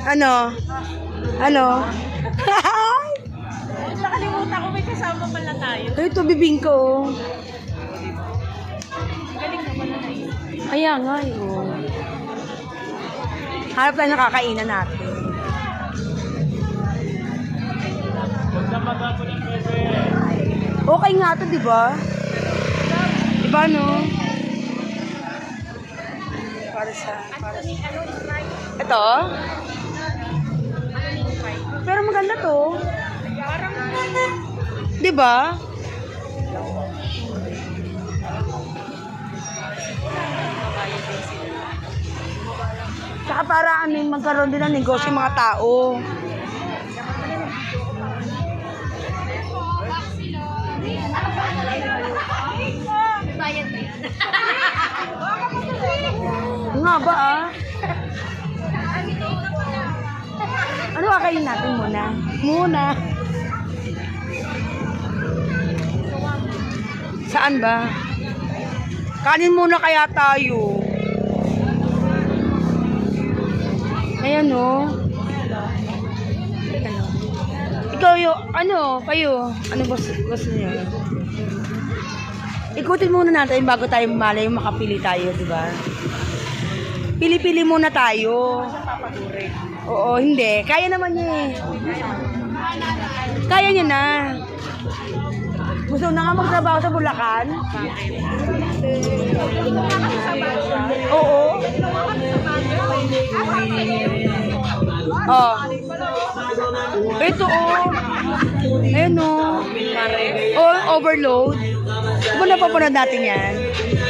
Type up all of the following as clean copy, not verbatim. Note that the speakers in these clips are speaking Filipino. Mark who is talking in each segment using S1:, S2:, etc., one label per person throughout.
S1: Ano? Ano?
S2: Nakalimutan ko, may kasama pala tayo.
S1: Ito, bibingko. Oh.
S2: Galing naman na tayo.
S1: Kaya nga, oh. Harap tayo nakakainan natin. Okay nga ito, di ba? Di ba, no? Para sa... Ito? Pero maganda to. Di ba? Saka para ano yung magkaroon din ng negosyo yung mga tao.
S2: Bayad na yan.
S1: Nga ba ah? Ano kakain natin muna? Muna. Saan ba? Kanin muna kaya tayo. Ayan o. Ikaw yung, ano, kayo? Ano gusto niyo? Ikutin muna natin bago tayo malay makapili tayo, di ba? Pili-pili muna tayo. Oo, hindi. Kaya naman niya eh. Kaya niya na. Gusto na nga magtrabaho sa Bulacan? Oo. Oh. Ito oh. Ayun oh. Oh, overload. Di ba napapanood natin yan?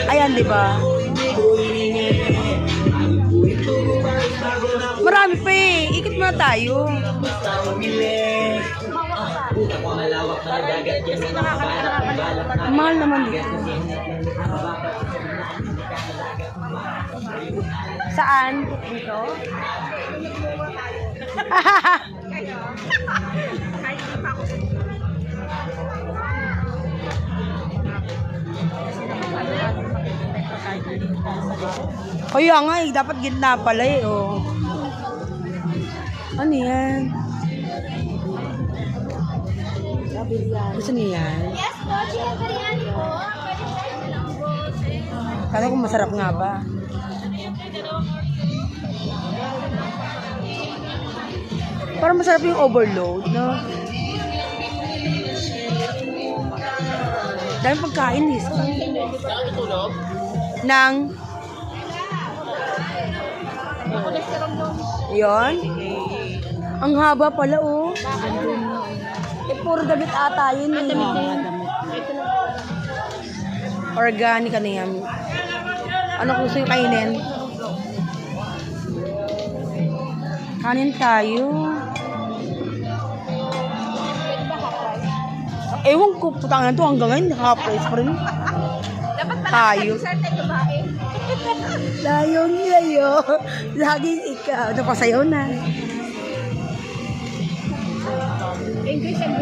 S1: Ayan, di ba? Marami pa eh. Ikot muna tayo. Mahal naman dito. Saan? Dito? Kaya nga eh, dapat gitna pala eh, oh. Ano yan? Gusto niya yan?
S2: Yes po, chicken biryani po.
S1: Kala ko masarap nga ba? Parang masarap yung overload, no? Dahil pagkain, Liz. Nang... Yon. Ang haba pala, oh. Eh, puro damit ata yun. Organic ano yan. Ano gusto yung kainin? Kanin tayo. Ewan ko, putang na to hanggang ngayon, naka-price pa rin.
S2: Dapat
S1: Tayo.
S2: Sarte babae.
S1: Layo. Laging ikaw. Napasayaw na.
S2: English and